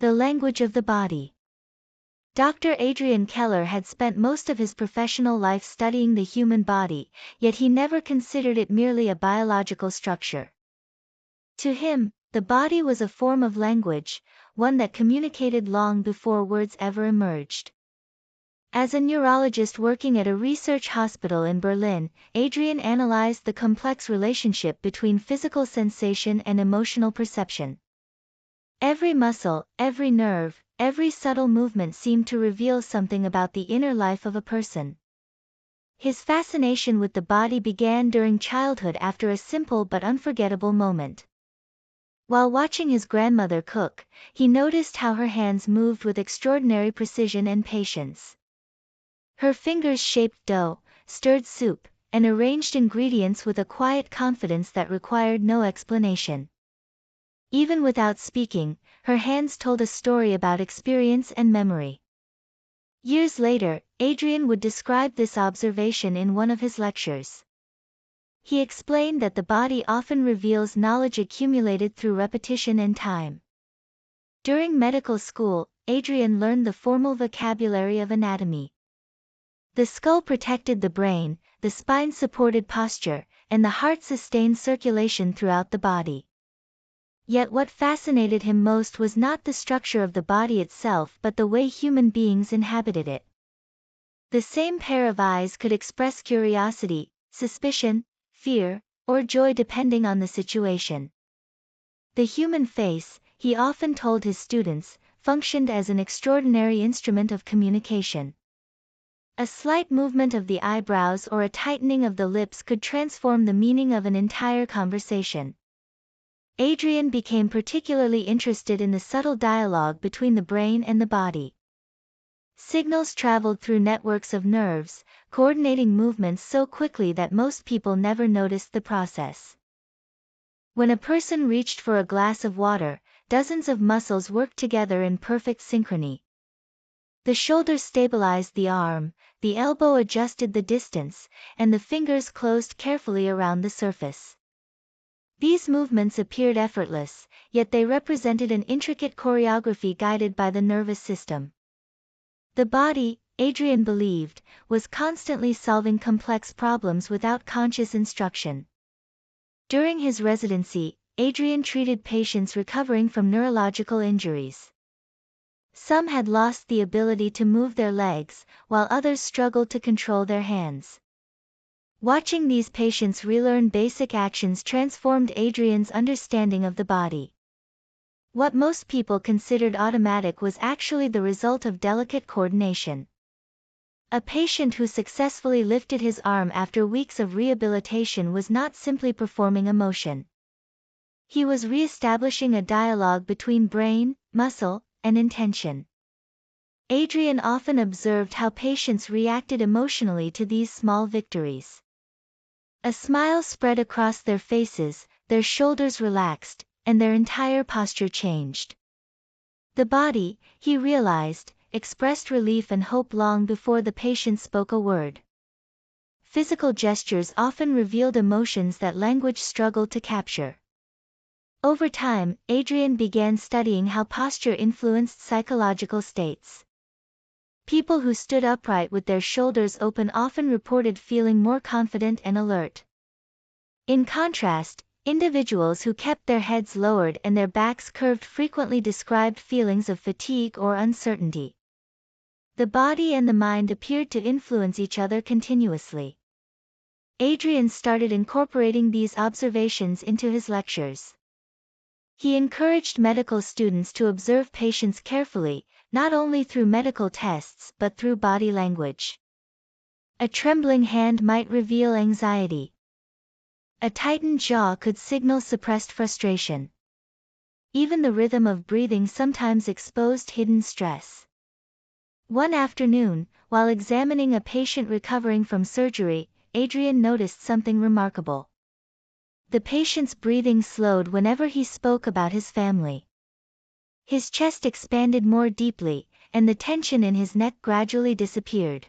The language of the body. Dr. Adrian Keller had spent most of his professional life studying the human body, yet he never considered it merely a biological structure. To him, the body was a form of language, one that communicated long before words ever emerged. As a neurologist working at a research hospital in Berlin, Adrian analyzed the complex relationship between physical sensation and emotional perception. Every muscle, every nerve, every subtle movement seemed to reveal something about the inner life of a person. His fascination with the body began during childhood after a simple but unforgettable moment. While watching his grandmother cook, he noticed how her hands moved with extraordinary precision and patience. Her fingers shaped dough, stirred soup, and arranged ingredients with a quiet confidence that required no explanation. Even without speaking, her hands told a story about experience and memory. Years later, Adrian would describe this observation in one of his lectures. He explained that the body often reveals knowledge accumulated through repetition and time. During medical school, Adrian learned the formal vocabulary of anatomy. The skull protected the brain, the spine supported posture, and the heart sustained circulation throughout the body. Yet what fascinated him most was not the structure of the body itself but the way human beings inhabited it. The same pair of eyes could express curiosity, suspicion, fear, or joy depending on the situation. The human face, he often told his students, functioned as an extraordinary instrument of communication. A slight movement of the eyebrows or a tightening of the lips could transform the meaning of an entire conversation. Adrian became particularly interested in the subtle dialogue between the brain and the body. Signals traveled through networks of nerves, coordinating movements so quickly that most people never noticed the process. When a person reached for a glass of water, dozens of muscles worked together in perfect synchrony. The shoulder stabilized the arm, the elbow adjusted the distance, and the fingers closed carefully around the surface. These movements appeared effortless, yet they represented an intricate choreography guided by the nervous system. The body, Adrian believed, was constantly solving complex problems without conscious instruction. During his residency, Adrian treated patients recovering from neurological injuries. Some had lost the ability to move their legs, while others struggled to control their hands. Watching these patients relearn basic actions transformed Adrian's understanding of the body. What most people considered automatic was actually the result of delicate coordination. A patient who successfully lifted his arm after weeks of rehabilitation was not simply performing a motion. He was re-establishing a dialogue between brain, muscle, and intention. Adrian often observed how patients reacted emotionally to these small victories. A smile spread across their faces, their shoulders relaxed, and their entire posture changed. The body, he realized, expressed relief and hope long before the patient spoke a word. Physical gestures often revealed emotions that language struggled to capture. Over time, Adrian began studying how posture influenced psychological states. People who stood upright with their shoulders open often reported feeling more confident and alert. In contrast, individuals who kept their heads lowered and their backs curved frequently described feelings of fatigue or uncertainty. The body and the mind appeared to influence each other continuously. Adrian started incorporating these observations into his lectures. He encouraged medical students to observe patients carefully, not only through medical tests but through body language. A trembling hand might reveal anxiety. A tightened jaw could signal suppressed frustration. Even the rhythm of breathing sometimes exposed hidden stress. One afternoon, while examining a patient recovering from surgery, Adrian noticed something remarkable. The patient's breathing slowed whenever he spoke about his family. His chest expanded more deeply, and the tension in his neck gradually disappeared.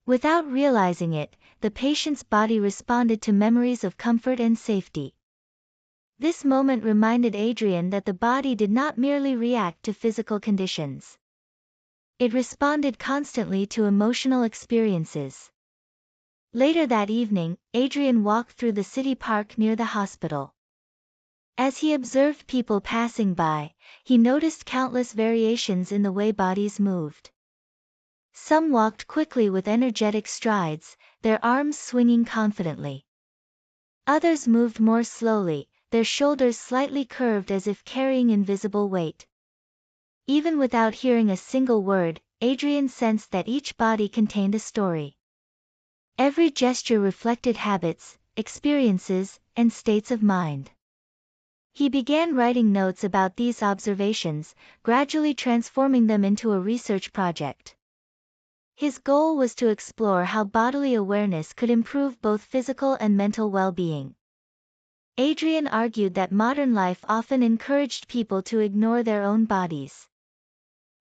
Without realizing it, the patient's body responded to memories of comfort and safety. This moment reminded Adrian that the body did not merely react to physical conditions. It responded constantly to emotional experiences. Later that evening, Adrian walked through the city park near the hospital. As he observed people passing by, he noticed countless variations in the way bodies moved. Some walked quickly with energetic strides, their arms swinging confidently. Others moved more slowly, their shoulders slightly curved as if carrying invisible weight. Even without hearing a single word, Adrian sensed that each body contained a story. Every gesture reflected habits, experiences, and states of mind. He began writing notes about these observations, gradually transforming them into a research project. His goal was to explore how bodily awareness could improve both physical and mental well-being. Adrian argued that modern life often encouraged people to ignore their own bodies.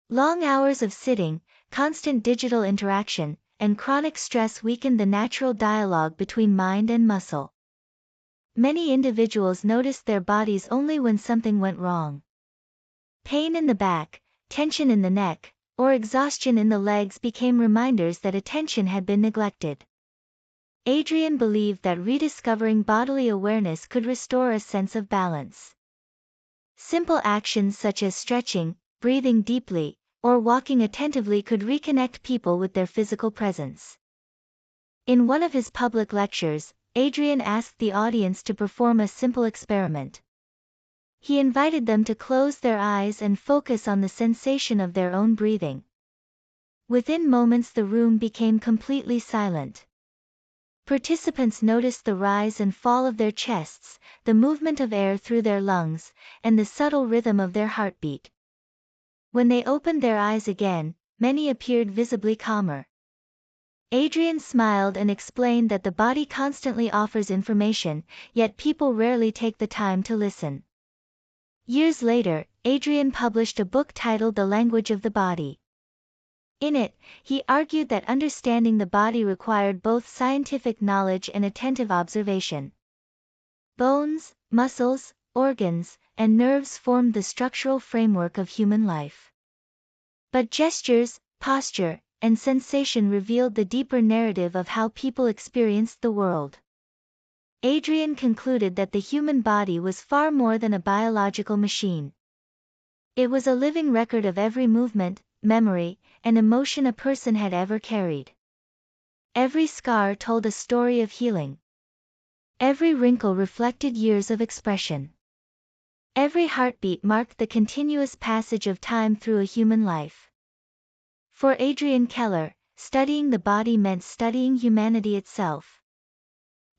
Long hours of sitting, constant digital interaction, and chronic stress weakened the natural dialogue between mind and muscle. Many individuals noticed their bodies only when something went wrong. Pain in the back, tension in the neck, or exhaustion in the legs became reminders that attention had been neglected. Adrian believed that rediscovering bodily awareness could restore a sense of balance. Simple actions such as stretching, breathing deeply, or walking attentively could reconnect people with their physical presence. In one of his public lectures, Adrian asked the audience to perform a simple experiment. He invited them to close their eyes and focus on the sensation of their own breathing. Within moments the room became completely silent. Participants noticed the rise and fall of their chests, the movement of air through their lungs, and the subtle rhythm of their heartbeat. When they opened their eyes again, many appeared visibly calmer. Adrian smiled and explained that the body constantly offers information, yet people rarely take the time to listen. Years later, Adrian published a book titled The Language of the Body. In it, he argued that understanding the body required both scientific knowledge and attentive observation. Bones, muscles, organs, and nerves formed the structural framework of human life. But gestures, posture, and sensation revealed the deeper narrative of how people experienced the world. Adrian concluded that the human body was far more than a biological machine. It was a living record of every movement, memory, and emotion a person had ever carried. Every scar told a story of healing. Every wrinkle reflected years of expression. Every heartbeat marked the continuous passage of time through a human life. For Adrian Keller, studying the body meant studying humanity itself.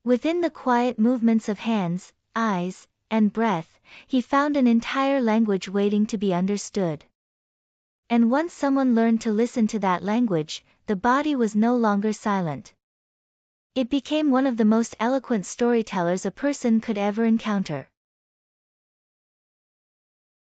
Within the quiet movements of hands, eyes, and breath, he found an entire language waiting to be understood. And once someone learned to listen to that language, the body was no longer silent. It became one of the most eloquent storytellers a person could ever encounter.